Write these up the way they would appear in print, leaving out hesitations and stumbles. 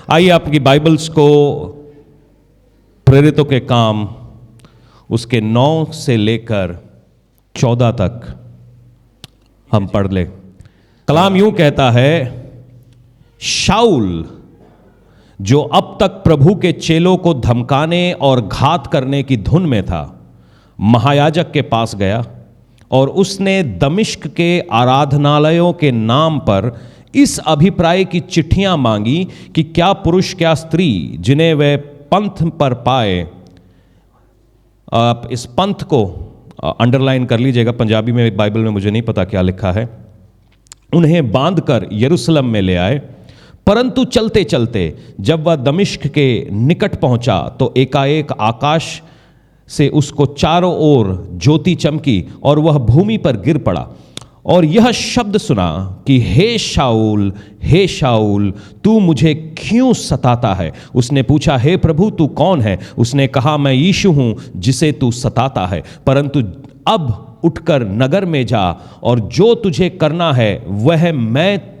आइए आपकी बाइबल्स को प्रेरितों के काम उसके 9 से लेकर 14 तक हम पढ़ ले। कलाम यूं कहता है, शाऊल जो अब तक प्रभु के चेलों को धमकाने और घात करने की धुन में था, महायाजक के पास गया और उसने दमिश्क के आराधनालयों के नाम पर इस अभिप्राय की चिट्ठियां मांगी कि क्या पुरुष क्या स्त्री जिन्हें वह पंथ पर पाए। आप इस पंथ को अंडरलाइन कर लीजिएगा, पंजाबी में बाइबल में मुझे नहीं पता क्या लिखा है, उन्हें बांधकर यरूशलेम में ले आए। परंतु चलते चलते जब वह दमिश्क के निकट पहुंचा तो एकाएक आकाश से उसको चारों ओर ज्योति चमकी और वह भूमि पर गिर पड़ा और यह शब्द सुना कि हे शाऊल तू मुझे क्यों सताता है। उसने पूछा, हे प्रभु तू कौन है? उसने कहा, मैं यीशु हूं जिसे तू सताता है। परंतु अब उठकर नगर में जा और जो तुझे करना है वह मैं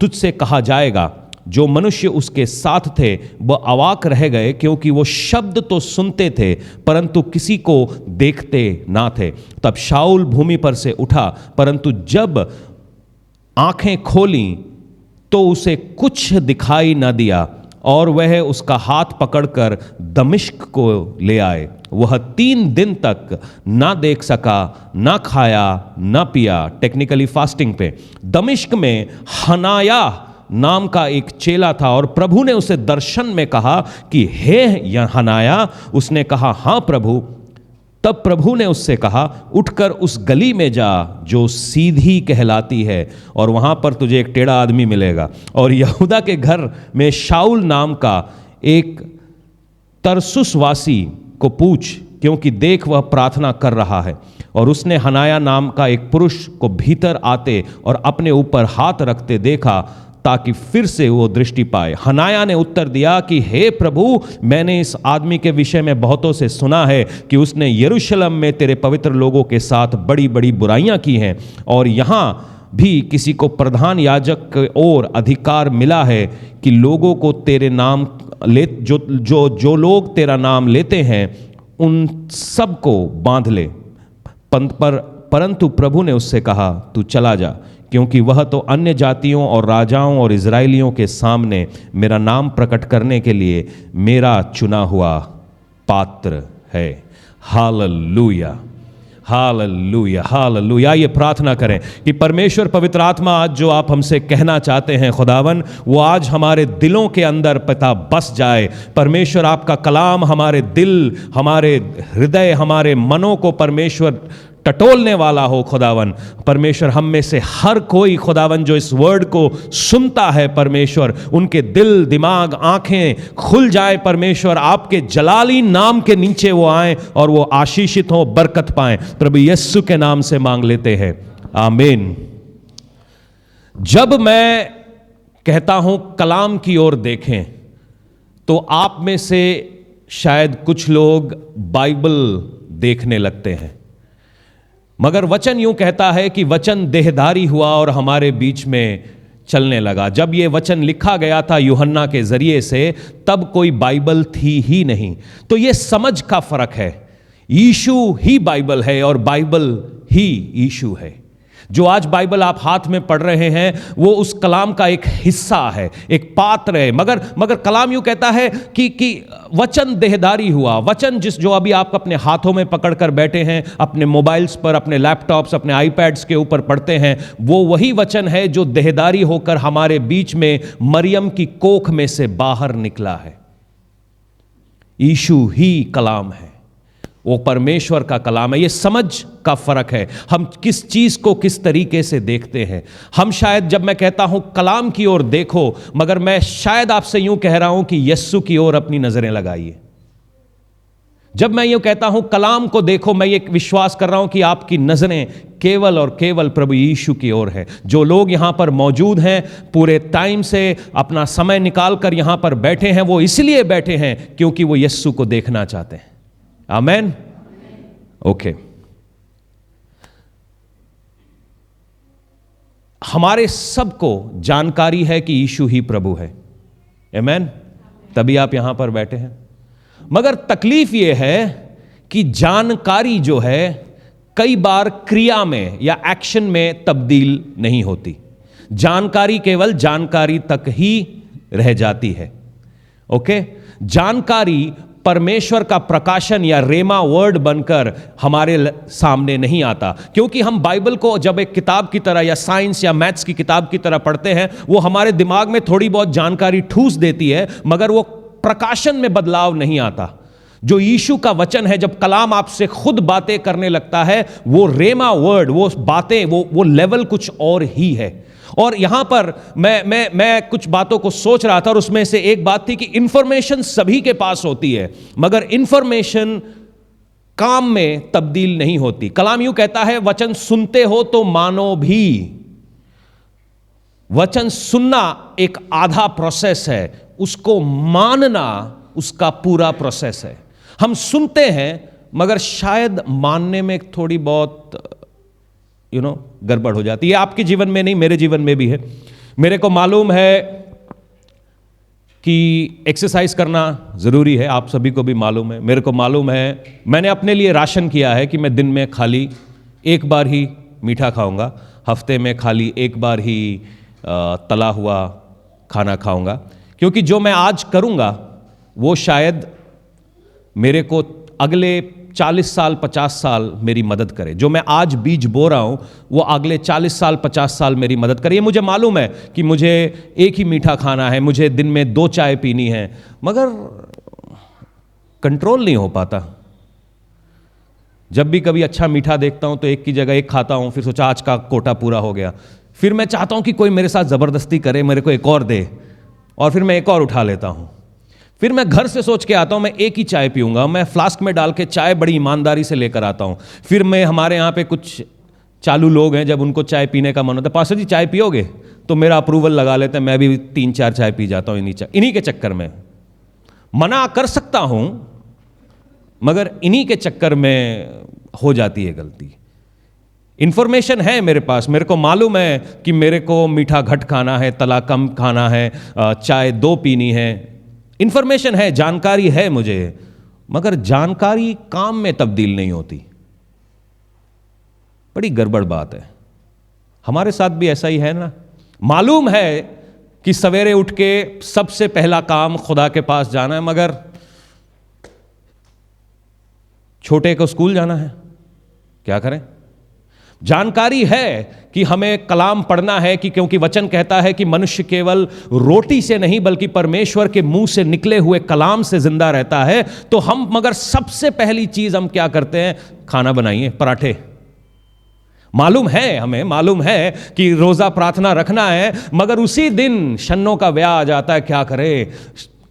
तुझसे कहा जाएगा। जो मनुष्य उसके साथ थे वह अवाक रह गए, क्योंकि वो शब्द तो सुनते थे परंतु किसी को देखते ना थे। तब शाऊल भूमि पर से उठा, परंतु जब आंखें खोली तो उसे कुछ दिखाई न दिया और वह उसका हाथ पकड़कर दमिश्क को ले आए। वह 3 दिन तक ना देख सका, ना खाया, ना पिया, टेक्निकली फास्टिंग पे। दमिश्क में हनाया नाम का एक चेला था और प्रभु ने उसे दर्शन में कहा कि हे हनाया। उसने कहा, हाँ प्रभु। तब प्रभु ने उससे कहा, उठकर उस गली में जा जो सीधी कहलाती है और वहां पर तुझे एक टेढ़ा आदमी मिलेगा और यहूदा के घर में शाऊल नाम का एक तरसुसवासी को पूछ, क्योंकि देख वह प्रार्थना कर रहा है। और उसने हनाया नाम का एक पुरुष को भीतर आते और अपने ऊपर हाथ रखते देखा ताकि फिर से वो दृष्टि पाए। हनाया ने उत्तर दिया कि हे प्रभु, मैंने इस आदमी के विषय में बहुतों से सुना है कि उसने यरूशलेम में तेरे पवित्र लोगों के साथ बड़ी बड़ी बुराइयां की हैं और यहाँ भी किसी को प्रधान याजक की ओर अधिकार मिला है कि लोगों को तेरे नाम ले जो लोग तेरा नाम लेते हैं उन सब को बांध ले। परंतु प्रभु ने उससे कहा, तू चला जा, क्योंकि वह तो अन्य जातियों और राजाओं और इजराइलियों के सामने मेरा नाम प्रकट करने के लिए मेरा चुना हुआ पात्र है। Hallelujah, hallelujah, hallelujah. ये प्रार्थना करें कि परमेश्वर पवित्र आत्मा आज जो आप हमसे कहना चाहते हैं खुदावन, वो आज हमारे दिलों के अंदर पिता बस जाए। परमेश्वर आपका कलाम हमारे दिल, हमारे हृदय, हमारे मनों को परमेश्वर टटोलने वाला हो खुदावन। परमेश्वर हम में से हर कोई खुदावन जो इस वर्ड को सुनता है, परमेश्वर उनके दिल, दिमाग, आंखें खुल जाए परमेश्वर, आपके जलाली नाम के नीचे वो आए और वो आशीषित हो, बरकत पाएं। प्रभु यीशु के नाम से मांग लेते हैं, आमीन। जब मैं कहता हूं कलाम की ओर देखें तो आप में से शायद कुछ लोग बाइबल देखने लगते हैं, मगर वचन यूं कहता है कि वचन देहधारी हुआ और हमारे बीच में चलने लगा। जब ये वचन लिखा गया था यूहन्ना के जरिए से, तब कोई बाइबल थी ही नहीं। तो ये समझ का फर्क है। यीशु ही बाइबल है और बाइबल ही यीशु है। जो आज बाइबल आप हाथ में पढ़ रहे हैं वो उस कलाम का एक हिस्सा है, एक पात्र है। मगर कलाम यूं कहता है कि वचन देहधारी हुआ। वचन जो अभी आप अपने हाथों में पकड़कर बैठे हैं, अपने मोबाइल्स पर, अपने लैपटॉप्स, अपने आईपैड्स के ऊपर पढ़ते हैं, वो वही वचन है जो देहधारी होकर हमारे बीच में मरियम की कोख में से बाहर निकला है। यीशु ही कलाम है, वो परमेश्वर का कलाम है। ये समझ का फर्क है, हम किस चीज को किस तरीके से देखते हैं। हम शायद, जब मैं कहता हूं कलाम की ओर देखो, मगर मैं शायद आपसे यूं कह रहा हूं कि यीशु की ओर अपनी नजरें लगाइए। जब मैं यूं कहता हूं कलाम को देखो, मैं ये विश्वास कर रहा हूं कि आपकी नजरें केवल और केवल प्रभु यीशु की ओर है। जो लोग यहां पर मौजूद हैं, पूरे टाइम से अपना समय निकाल कर यहां पर बैठे हैं, वो इसलिए बैठे हैं क्योंकि वो यीशु को देखना चाहते हैं। आमेन, ओके। हमारे सबको जानकारी है कि यीशु ही प्रभु है, आमेन, तभी आप यहां पर बैठे हैं। मगर तकलीफ यह है कि जानकारी जो है कई बार क्रिया में या एक्शन में तब्दील नहीं होती। जानकारी केवल जानकारी तक ही रह जाती है। ओके, जानकारी परमेश्वर का प्रकाशन या रेमा वर्ड बनकर हमारे सामने नहीं आता, क्योंकि हम बाइबल को जब एक किताब की तरह या साइंस या मैथ्स की किताब की तरह पढ़ते हैं, वो हमारे दिमाग में थोड़ी बहुत जानकारी ठूस देती है, मगर वो प्रकाशन में बदलाव नहीं आता। जो यीशु का वचन है, जब कलाम आपसे खुद बातें करने लगता है, वो रेमा वर्ड, वो बातें, वो लेवल कुछ और ही है। और यहां पर मैं कुछ बातों को सोच रहा था, और उसमें से एक बात थी कि इंफॉर्मेशन सभी के पास होती है, मगर इंफॉर्मेशन काम में तब्दील नहीं होती। कलाम यूं कहता है, वचन सुनते हो तो मानो भी। वचन सुनना एक आधा प्रोसेस है, उसको मानना उसका पूरा प्रोसेस है। हम सुनते हैं मगर शायद मानने में थोड़ी बहुत गड़बड़ हो जाती है। आपके जीवन में नहीं, मेरे जीवन में भी है। मेरे को मालूम है कि एक्सरसाइज करना ज़रूरी है, आप सभी को भी मालूम है। मेरे को मालूम है, मैंने अपने लिए राशन किया है कि मैं दिन में खाली एक बार ही मीठा खाऊंगा, हफ्ते में खाली एक बार ही तला हुआ खाना खाऊंगा, क्योंकि जो मैं आज करूंगा वो शायद मेरे को अगले 40 साल 50 साल मेरी मदद करे। जो मैं आज बीज बो रहा हूं वो अगले 40 साल 50 साल मेरी मदद करे। ये मुझे मालूम है कि मुझे एक ही मीठा खाना है, मुझे दिन में 2 चाय पीनी है, मगर कंट्रोल नहीं हो पाता। जब भी कभी अच्छा मीठा देखता हूं तो एक की जगह एक खाता हूं, फिर सोचा आज का कोटा पूरा हो गया, फिर मैं चाहता हूं कि कोई मेरे साथ ज़बरदस्ती करे, मेरे को एक और दे, और फिर मैं एक और उठा लेता हूं। फिर मैं घर से सोच के आता हूं मैं एक ही चाय पीऊंगा, मैं फ्लास्क में डाल के चाय बड़ी ईमानदारी से लेकर आता हूं। फिर मैं, हमारे यहाँ पे कुछ चालू लोग हैं, जब उनको चाय पीने का मन होता है, पास्टर जी चाय पियोगे, तो मेरा अप्रूवल लगा लेते हैं, मैं भी 3-4 चाय पी जाता हूं इन्हीं के चक्कर में। मना कर सकता हूं मगर इन्हीं के चक्कर में हो जाती है गलती। इंफॉर्मेशन है मेरे पास, मेरे को मालूम है कि मेरे को मीठा घट खाना है, तला कम खाना है, चाय 2 पीनी है। इंफॉर्मेशन है, जानकारी है मुझे, मगर जानकारी काम में तब्दील नहीं होती। बड़ी गड़बड़ बात है। हमारे साथ भी ऐसा ही है ना। मालूम है कि सवेरे उठ के सबसे पहला काम खुदा के पास जाना है, मगर छोटे को स्कूल जाना है, क्या करें। जानकारी है कि हमें कलाम पढ़ना है, कि क्योंकि वचन कहता है कि मनुष्य केवल रोटी से नहीं बल्कि परमेश्वर के मुंह से निकले हुए कलाम से जिंदा रहता है। तो हम, मगर सबसे पहली चीज हम क्या करते हैं, खाना बनाइए, पराठे। मालूम है, हमें मालूम है कि रोजा प्रार्थना रखना है, मगर उसी दिन शन्नों का ब्याह आ जाता है, क्या करें,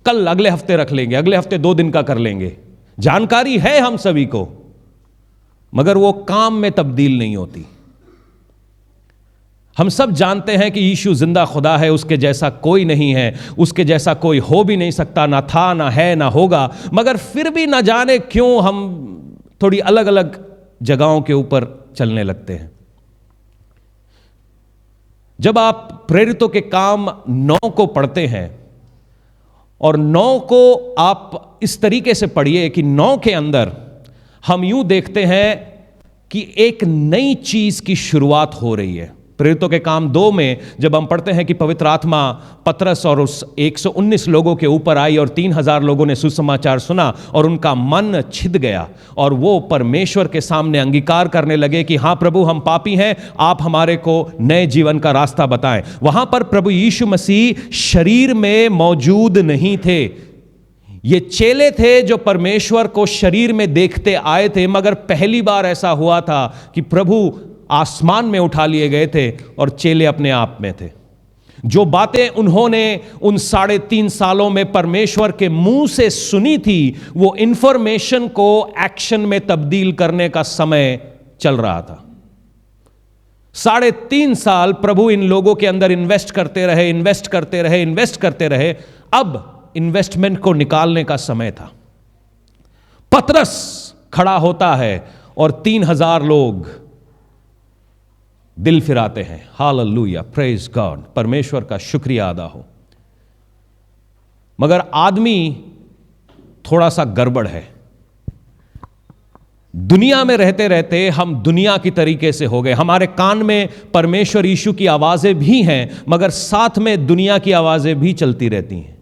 कल अगले हफ्ते रख लेंगे, अगले हफ्ते 2 दिन का कर लेंगे। जानकारी है हम सभी को, मगर वो काम में तब्दील नहीं होती। हम सब जानते हैं कि यीशु जिंदा खुदा है, उसके जैसा कोई नहीं है, उसके जैसा कोई हो भी नहीं सकता, ना था, ना है, ना होगा। मगर फिर भी न जाने क्यों हम थोड़ी अलग अलग जगहों के ऊपर चलने लगते हैं। जब आप प्रेरितों के काम 9 को पढ़ते हैं, और 9 को आप इस तरीके से पढ़िए कि 9 के अंदर हम यूं देखते हैं कि एक नई चीज की शुरुआत हो रही है। प्रेरितों के काम 2 में जब हम पढ़ते हैं कि पवित्र आत्मा पतरस और उस 119 लोगों के ऊपर आई और 3000 लोगों ने सुसमाचार सुना और उनका मन छिद गया और वो परमेश्वर के सामने अंगीकार करने लगे कि हाँ प्रभु, हम पापी हैं, आप हमारे को नए जीवन का रास्ता बताएं। वहां पर प्रभु यीशु मसीह शरीर में मौजूद नहीं थे। ये चेले थे जो परमेश्वर को शरीर में देखते आए थे, मगर पहली बार ऐसा हुआ था कि प्रभु आसमान में उठा लिए गए थे और चेले अपने आप में थे। जो बातें उन्होंने उन 3.5 सालों में परमेश्वर के मुंह से सुनी थी, वो इंफॉर्मेशन को एक्शन में तब्दील करने का समय चल रहा था। 3.5 साल प्रभु इन लोगों के अंदर इन्वेस्ट करते रहे। अब इन्वेस्टमेंट को निकालने का समय था। पतरस खड़ा होता है और 3000 लोग दिल फिराते हैं। हालेलुया, प्रेज गॉड, परमेश्वर का शुक्रिया अदा हो। मगर आदमी थोड़ा सा गड़बड़ है। दुनिया में रहते रहते हम दुनिया की तरीके से हो गए। हमारे कान में परमेश्वर यीशु की आवाजें भी हैं, मगर साथ में दुनिया की आवाजें भी चलती रहती हैं।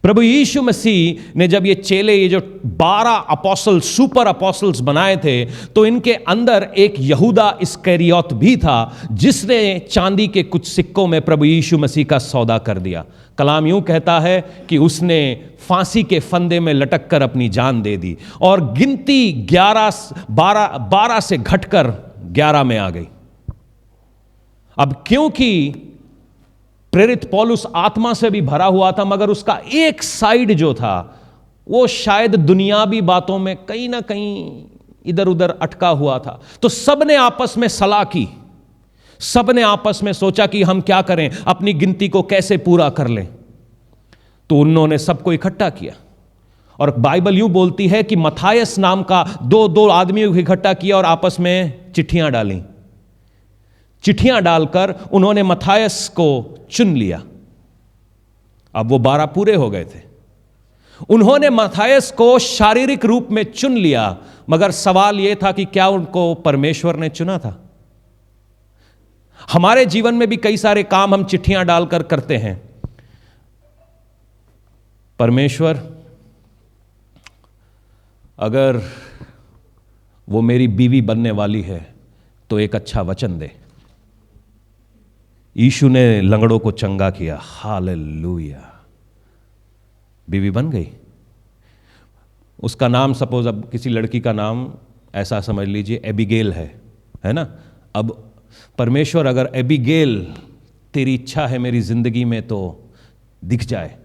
प्रभु यीशु मसीह ने जब ये चेले, ये जो 12 अपोस्टल, सुपर अपोस्टल्स बनाए थे, तो इनके अंदर एक यहूदा इस्करियोत भी था, जिसने चांदी के कुछ सिक्कों में प्रभु यीशु मसीह का सौदा कर दिया। कलाम यूं कहता है कि उसने फांसी के फंदे में लटक कर अपनी जान दे दी, और गिनती 12 से घटकर 11 में आ गई। अब क्योंकि प्रेरित पौलुस आत्मा से भी भरा हुआ था, मगर उसका एक साइड जो था वो शायद दुनियावी बातों में कहीं ना कहीं इधर उधर अटका हुआ था। तो सबने आपस में सलाह की, सबने आपस में सोचा कि हम क्या करें, अपनी गिनती को कैसे पूरा कर लें। तो उन्होंने सबको इकट्ठा किया, और बाइबल यूं बोलती है कि मत्थायस नाम का दो आदमियों को इकट्ठा किया और आपस में चिट्ठियां डाली। चिट्ठियां डालकर उन्होंने मत्थायस को चुन लिया। अब वो 12 पूरे हो गए थे। उन्होंने मत्थायस को शारीरिक रूप में चुन लिया, मगर सवाल यह था कि क्या उनको परमेश्वर ने चुना था? हमारे जीवन में भी कई सारे काम हम चिट्ठियां डालकर करते हैं। परमेश्वर, अगर वो मेरी बीवी बनने वाली है तो एक अच्छा वचन दे। यीशु ने लंगड़ों को चंगा किया, हालेलुया, बीवी बन गई। उसका नाम, सपोज अब किसी लड़की का नाम ऐसा समझ लीजिए एबिगेल है ना। अब परमेश्वर, अगर एबिगेल तेरी इच्छा है मेरी जिंदगी में तो दिख जाए,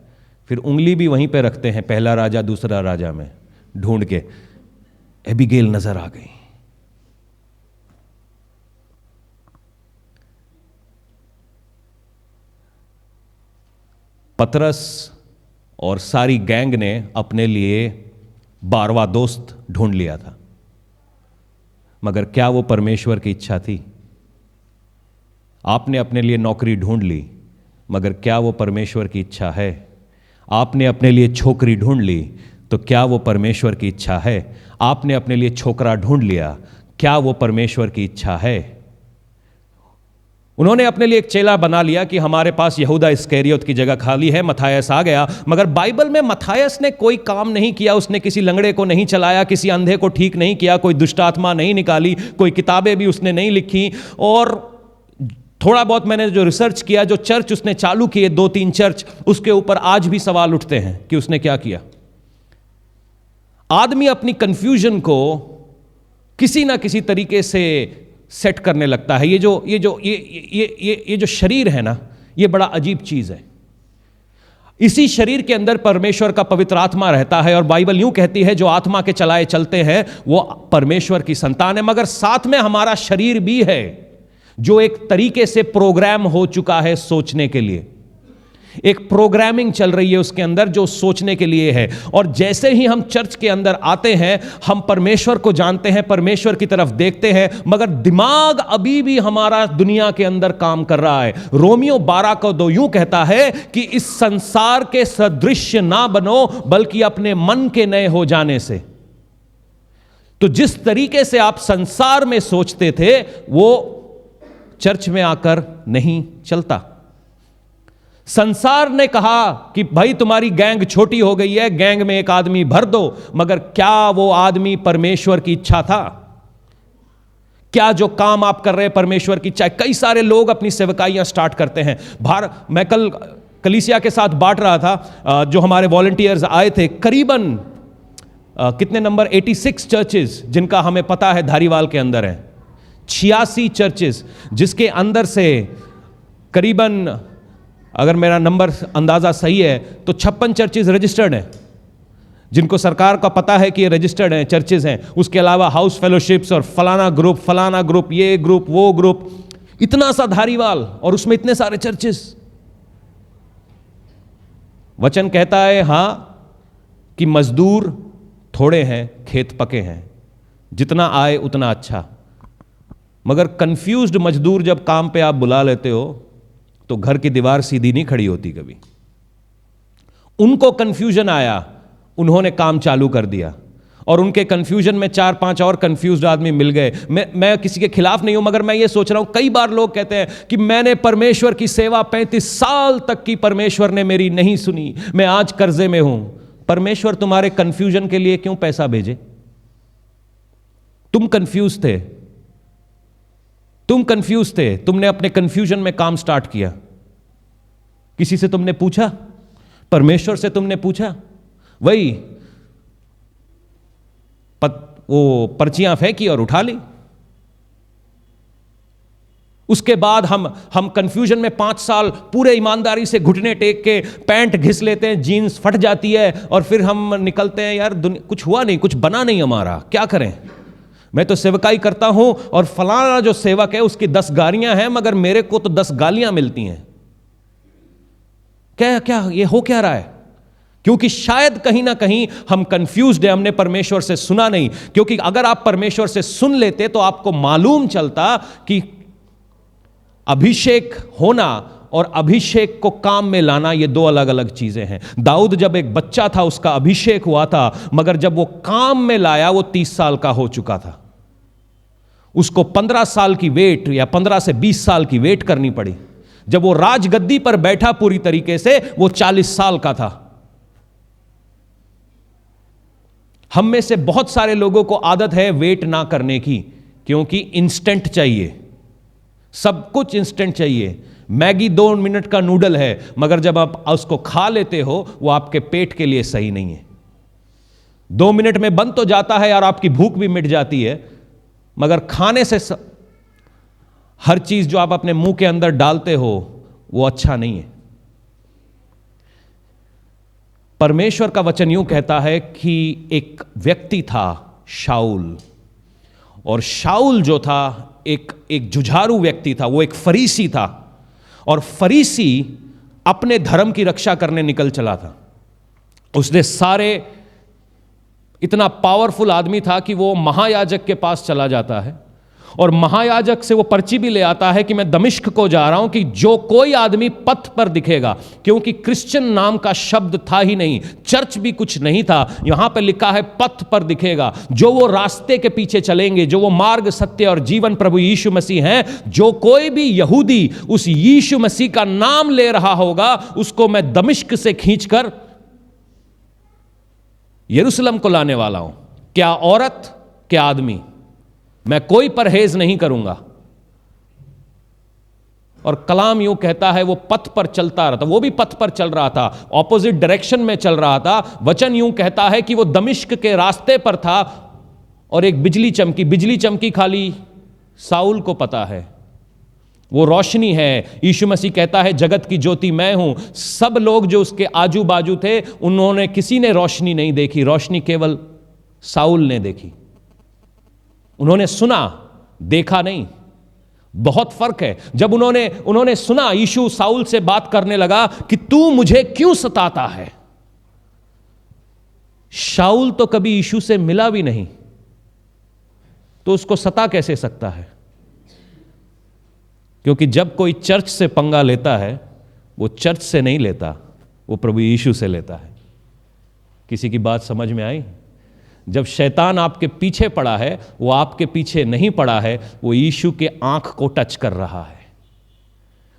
फिर उंगली भी वहीं पे रखते हैं, पहला राजा दूसरा राजा में ढूंढ के एबिगेल नजर आ गई। पतरस और सारी गैंग ने अपने लिए 12वां दोस्त ढूंढ लिया था, मगर क्या वो परमेश्वर की इच्छा थी? आपने अपने लिए नौकरी ढूंढ ली, मगर क्या वो परमेश्वर की इच्छा है? आपने अपने लिए छोकरी ढूंढ ली, तो क्या वो परमेश्वर की इच्छा है? आपने अपने लिए छोकरा ढूंढ लिया, क्या वो परमेश्वर की इच्छा है? उन्होंने अपने लिए एक चेला बना लिया कि हमारे पास यहूदा इस्करियोत की जगह खाली है, मत्थायस आ गया। मगर बाइबल में मत्थायस ने कोई काम नहीं किया, उसने किसी लंगड़े को नहीं चलाया, किसी अंधे को ठीक नहीं किया, कोई दुष्ट आत्मा नहीं निकाली, कोई किताबें भी उसने नहीं लिखी। और थोड़ा बहुत मैंने जो रिसर्च किया, जो चर्च उसने चालू किए 2-3 चर्च, उसके ऊपर आज भी सवाल उठते हैं कि उसने क्या किया। आदमी अपनी कंफ्यूजन को किसी ना किसी तरीके से सेट करने लगता है। ये जो शरीर है ना, ये बड़ा अजीब चीज है। इसी शरीर के अंदर परमेश्वर का पवित्र आत्मा रहता है, और बाइबल यूं कहती है जो आत्मा के चलाए चलते हैं वो परमेश्वर की संतान है। मगर साथ में हमारा शरीर भी है, जो एक तरीके से प्रोग्राम हो चुका है सोचने के लिए। एक प्रोग्रामिंग चल रही है उसके अंदर जो सोचने के लिए है। और जैसे ही हम चर्च के अंदर आते हैं, हम परमेश्वर को जानते हैं, परमेश्वर की तरफ देखते हैं, मगर दिमाग अभी भी हमारा दुनिया के अंदर काम कर रहा है। रोमियो 12:2 यूं कहता है कि इस संसार के सदृश्य ना बनो, बल्कि अपने मन के नए हो जाने से। तो जिस तरीके से आप संसार में सोचते थे, वो चर्च में आकर नहीं चलता। संसार ने कहा कि भाई तुम्हारी गैंग छोटी हो गई है, गैंग में एक आदमी भर दो, मगर क्या वो आदमी परमेश्वर की इच्छा था? क्या जो काम आप कर रहे हैं परमेश्वर की इच्छा? कई सारे लोग अपनी सेवकाइयां स्टार्ट करते हैं। मैं कल कलीसिया के साथ बांट रहा था, जो हमारे वॉलंटियर्स आए थे, करीबन कितने नंबर 86 चर्चेस जिनका हमें पता है धारीवाल के अंदर है, 86 चर्चेस, जिसके अंदर से करीबन, अगर मेरा नंबर अंदाजा सही है, तो 56 चर्चेज रजिस्टर्ड हैं, जिनको सरकार का पता है कि ये रजिस्टर्ड हैं, चर्चेज हैं। उसके अलावा हाउस फेलोशिप्स और फलाना ग्रुप, ये ग्रुप, वो ग्रुप, इतना सा धारीवाल, और उसमें इतने सारे चर्चेज। वचन कहता है हां कि मजदूर थोड़े हैं, खेत पके हैं, जितना आए उतना अच्छा। मगर कंफ्यूज्ड मजदूर जब काम पे आप बुला लेते हो तो घर की दीवार सीधी नहीं खड़ी होती कभी। उनको कंफ्यूजन आया, उन्होंने काम चालू कर दिया, और उनके कंफ्यूजन में 4-5 और कंफ्यूज्ड आदमी मिल गए। मैं किसी के खिलाफ नहीं हूं, मगर मैं ये सोच रहा हूं, कई बार लोग कहते हैं कि मैंने परमेश्वर की सेवा 35 साल तक की, परमेश्वर ने मेरी नहीं सुनी, मैं आज कर्जे में हूं। परमेश्वर तुम्हारे कंफ्यूजन के लिए क्यों पैसा भेजे? तुम कंफ्यूज थे, तुमने अपने कंफ्यूजन में काम स्टार्ट किया। किसी से तुमने पूछा? परमेश्वर से तुमने पूछा? वही वो पर्चियां फेंकी और उठा ली। उसके बाद हम कंफ्यूजन में 5 साल पूरे ईमानदारी से घुटने टेक के पैंट घिस लेते हैं, जीन्स फट जाती है, और फिर हम निकलते हैं, यार कुछ हुआ नहीं, कुछ बना नहीं हमारा, क्या करें? मैं तो सेवकाई करता हूं और फलाना जो सेवक है उसकी 10 गाड़ियां हैं, मगर मेरे को तो 10 गालियां मिलती हैं। क्या क्या ये हो क्या रहा है? क्योंकि शायद कहीं ना कहीं हम कंफ्यूज्ड हैं, हमने परमेश्वर से सुना नहीं। क्योंकि अगर आप परमेश्वर से सुन लेते तो आपको मालूम चलता कि अभिषेक होना और अभिषेक को काम में लाना ये 2 अलग अलग चीजें हैं। दाऊद जब एक बच्चा था उसका अभिषेक हुआ था, मगर जब वो काम में लाया वो 30 साल का हो चुका था। उसको 15 साल की वेट या 15 से 20 साल की वेट करनी पड़ी। जब वो राजगद्दी पर बैठा पूरी तरीके से, वो 40 साल का था। हम में से बहुत सारे लोगों को आदत है वेट ना करने की, क्योंकि इंस्टेंट चाहिए, सब कुछ इंस्टेंट चाहिए। मैगी 2 मिनट का नूडल है, मगर जब आप उसको खा लेते हो वो आपके पेट के लिए सही नहीं है। 2 मिनट में बन तो जाता है और आपकी भूख भी मिट जाती है, मगर खाने से हर चीज जो आप अपने मुंह के अंदर डालते हो वो अच्छा नहीं है। परमेश्वर का वचन यूं कहता है कि एक व्यक्ति था शाऊल, और शाऊल जो था एक जुझारू व्यक्ति था, वो एक फरीसी था, और फरीसी अपने धर्म की रक्षा करने निकल चला था। उसने इतना पावरफुल आदमी था कि वो महायाजक के पास चला जाता है, और महायाजक से वो पर्ची भी ले आता है कि मैं दमिश्क को जा रहा हूं, कि जो कोई आदमी पथ पर दिखेगा, क्योंकि क्रिश्चियन नाम का शब्द था ही नहीं, चर्च भी कुछ नहीं था, यहां पर लिखा है पथ पर दिखेगा। जो वो रास्ते के पीछे चलेंगे, जो वो मार्ग, सत्य और जीवन प्रभु यीशु मसीह हैं, जो कोई भी यहूदी उस यीशु मसीह का नाम ले रहा होगा, उसको मैं दमिश्क से खींचकर यरूशलेम को लाने वाला हूं। क्या औरत, क्या आदमी, मैं कोई परहेज नहीं करूंगा। और कलाम यूं कहता है वो पथ पर चलता रहा था, वो भी पथ पर चल रहा था, ऑपोजिट डायरेक्शन में चल रहा था। वचन यूं कहता है कि वो दमिश्क के रास्ते पर था और एक बिजली चमकी। बिजली चमकी खाली साउल को पता है, वो रोशनी है। यीशु मसीह कहता है जगत की ज्योति मैं हूं। सब लोग जो उसके आजू बाजू थे, उन्होंने किसी ने रोशनी नहीं देखी, रोशनी केवल साउल ने देखी। उन्होंने सुना, देखा नहीं। बहुत फर्क है। जब उन्होंने सुना, यीशु साउल से बात करने लगा कि तू मुझे क्यों सताता है। शाऊल तो कभी यीशु से मिला भी नहीं, तो उसको सता कैसे सकता है? क्योंकि जब कोई चर्च से पंगा लेता है, वो चर्च से नहीं लेता, वो प्रभु यीशु से लेता है। किसी की बात समझ में आई? जब शैतान आपके पीछे पड़ा है, वो आपके पीछे नहीं पड़ा है, वो यीशु के आंख को टच कर रहा है,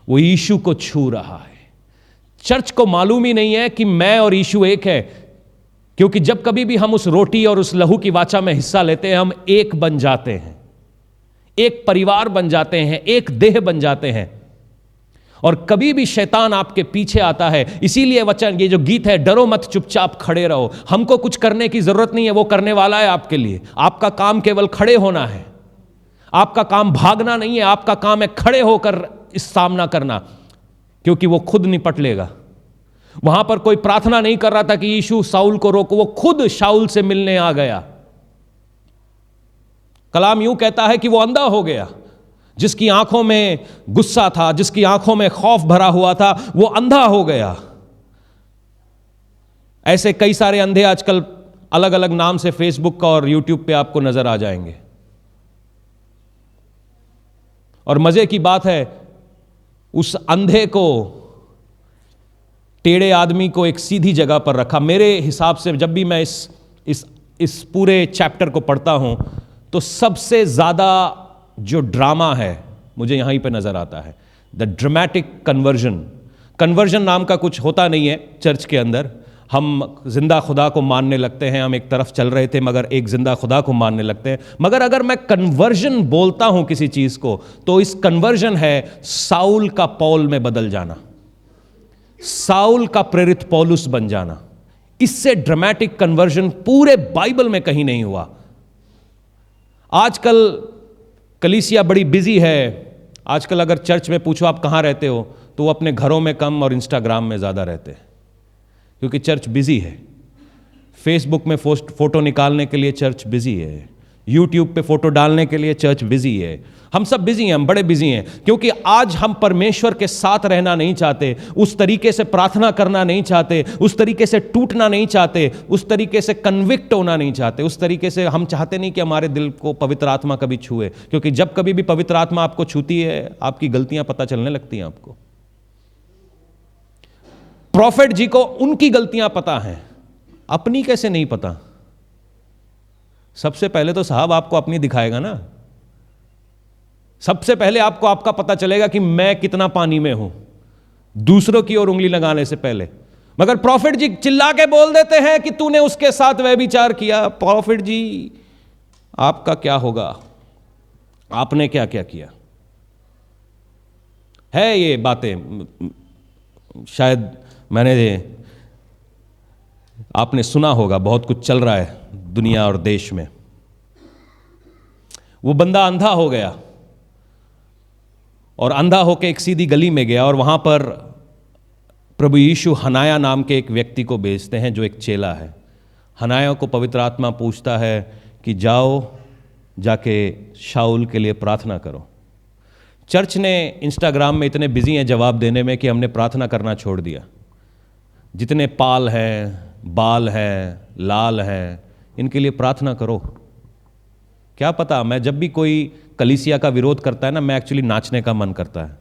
वो यीशु को छू रहा है। चर्च को मालूम ही नहीं है कि मैं और यीशु एक है, क्योंकि जब कभी भी हम उस रोटी और उस लहू की वाचा में हिस्सा लेते हैं, हम एक बन जाते हैं, एक परिवार बन जाते हैं, एक देह बन जाते हैं। और कभी भी शैतान आपके पीछे आता है। इसीलिए वचन, ये जो गीत है, डरो मत चुपचाप खड़े रहो। हमको कुछ करने की जरूरत नहीं है, वो करने वाला है आपके लिए। आपका काम केवल खड़े होना है, आपका काम भागना नहीं है, आपका काम है खड़े होकर इस सामना करना, क्योंकि वो खुद निपट लेगा। वहां पर कोई प्रार्थना नहीं कर रहा था कि यीशु साउल को रोको, वो खुद शाऊल से मिलने आ गया। कलाम यूं कहता है कि वो अंधा हो गया। जिसकी आंखों में गुस्सा था, जिसकी आंखों में खौफ भरा हुआ था, वो अंधा हो गया। ऐसे कई सारे अंधे आजकल अलग अलग नाम से फेसबुक का और यूट्यूब पे आपको नजर आ जाएंगे। और मजे की बात है, उस अंधे को, टेढ़े आदमी को एक सीधी जगह पर रखा। मेरे हिसाब से जब भी मैं इस पूरे चैप्टर को पढ़ता हूं तो सबसे ज्यादा जो ड्रामा है मुझे यहीं पे नजर आता है, द ड्रामेटिक कन्वर्जन। कन्वर्जन नाम का कुछ होता नहीं है चर्च के अंदर। हम जिंदा खुदा को मानने लगते हैं, हम एक तरफ चल रहे थे मगर एक जिंदा खुदा को मानने लगते हैं। मगर अगर मैं कन्वर्जन बोलता हूं किसी चीज को, तो इस कन्वर्जन है साउल का पौल में बदल जाना, साउल का प्रेरित पौलुस बन जाना। इससे ड्रामेटिक कन्वर्जन पूरे बाइबल में कहीं नहीं हुआ। आजकल कलीसिया बड़ी बिजी है। आजकल अगर चर्च में पूछो आप कहां रहते हो, तो वो अपने घरों में कम और इंस्टाग्राम में ज्यादा रहते हैं, क्योंकि चर्च बिजी है। फेसबुक में फोटो निकालने के लिए चर्च बिजी है, यूट्यूब पे फोटो डालने के लिए चर्च बिजी है। हम सब बिजी हैं, हम बड़े बिजी हैं, क्योंकि आज हम परमेश्वर के साथ रहना नहीं चाहते, उस तरीके से प्रार्थना करना नहीं चाहते, उस तरीके से टूटना नहीं चाहते, उस तरीके से कन्विक्ट होना नहीं चाहते, उस तरीके से हम चाहते नहीं कि हमारे दिल को पवित्र आत्मा कभी छुए, क्योंकि जब कभी भी पवित्र आत्मा आपको छूती है, आपकी गलतियां पता चलने लगती हैं आपको। प्रॉफिट जी को उनकी गलतियां पता हैं, अपनी कैसे नहीं पता? सबसे पहले तो साहब आपको अपनी दिखाएगा ना। सबसे पहले आपको आपका पता चलेगा कि मैं कितना पानी में हूं, दूसरों की ओर उंगली लगाने से पहले। मगर प्रॉफिट जी चिल्ला के बोल देते हैं कि तूने उसके साथ व्यभिचार किया। प्रॉफिट जी आपका क्या होगा, आपने क्या क्या किया? है ये बातें, शायद आपने सुना होगा, बहुत कुछ चल रहा है दुनिया और देश में। वो बंदा अंधा हो गया और अंधा होकर एक सीधी गली में गया, और वहां पर प्रभु यीशु हनाया नाम के एक व्यक्ति को भेजते हैं जो एक चेला है। हनाया को पवित्र आत्मा पूछता है कि जाओ, जाके शाऊल के लिए प्रार्थना करो। चर्च ने इंस्टाग्राम में इतने बिजी हैं जवाब देने में कि हमने प्रार्थना करना छोड़ दिया। जितने पाल हैं, बाल है, लाल है, इनके लिए प्रार्थना करो। क्या पता, मैं जब भी कोई कलीसिया का विरोध करता है ना, मैं एक्चुअली नाचने का मन करता है।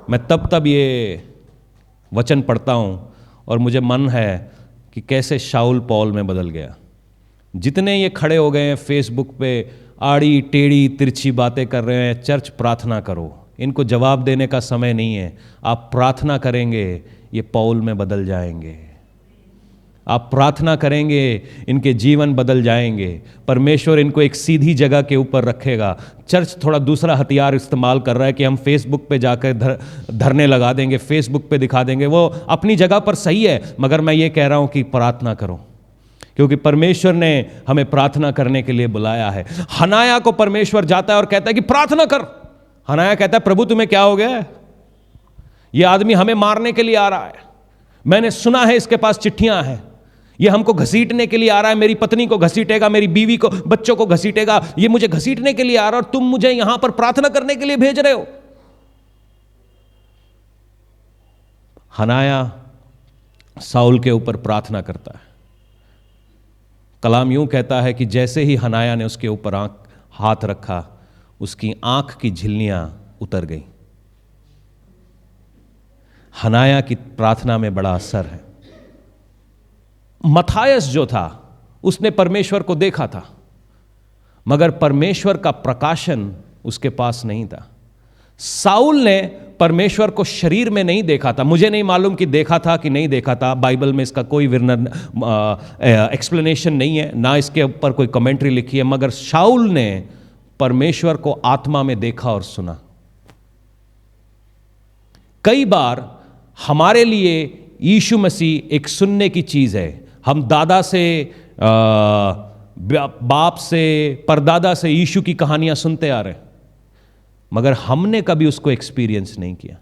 मैं तब ये वचन पढ़ता हूं और मुझे मन है कि कैसे शाऊल पौल में बदल गया। जितने ये खड़े हो गए हैं फेसबुक पे, आड़ी टेढ़ी तिरछी बातें कर रहे हैं, चर्च प्रार्थना करो। इनको जवाब देने का समय नहीं है। आप प्रार्थना करेंगे, ये पौल में बदल जाएंगे। आप प्रार्थना करेंगे, इनके जीवन बदल जाएंगे। परमेश्वर इनको एक सीधी जगह के ऊपर रखेगा। चर्च थोड़ा दूसरा हथियार इस्तेमाल कर रहा है कि हम फेसबुक पे जाकर धरने लगा देंगे, फेसबुक पे दिखा देंगे। वो अपनी जगह पर सही है, मगर मैं ये कह रहा हूं कि प्रार्थना करो, क्योंकि परमेश्वर ने हमें प्रार्थना करने के लिए बुलाया है। हनाया को परमेश्वर जाता है और कहता है कि प्रार्थना कर। हनाया कहता है, प्रभु तुम्हें क्या हो गया है? ये आदमी हमें मारने के लिए आ रहा है। मैंने सुना है इसके पास चिट्ठियां हैं। ये हमको घसीटने के लिए आ रहा है, मेरी पत्नी को घसीटेगा, मेरी बीवी को, बच्चों को घसीटेगा। ये मुझे घसीटने के लिए आ रहा है और तुम मुझे यहां पर प्रार्थना करने के लिए भेज रहे हो। हनाया साउल के ऊपर प्रार्थना करता है। कलाम यूं कहता है कि जैसे ही हनाया ने उसके ऊपर हाथ रखा, उसकी आंख की झिल्लियां उतर गई। हनाया की प्रार्थना में बड़ा असर है। मथायस जो था, उसने परमेश्वर को देखा था, मगर परमेश्वर का प्रकाशन उसके पास नहीं था। साउल ने परमेश्वर को शरीर में नहीं देखा था। मुझे नहीं मालूम कि देखा था कि नहीं देखा था, बाइबल में इसका कोई वर्णन एक्सप्लेनेशन नहीं है, ना इसके ऊपर कोई कमेंट्री लिखी है। मगर शाऊल ने परमेश्वर को आत्मा में देखा और सुना। कई बार हमारे लिए यीशु मसीह एक सुनने की चीज है। हम दादा से, बाप से, परदादा से यीशु की कहानियां सुनते आ रहे हैं, मगर हमने कभी उसको एक्सपीरियंस नहीं किया।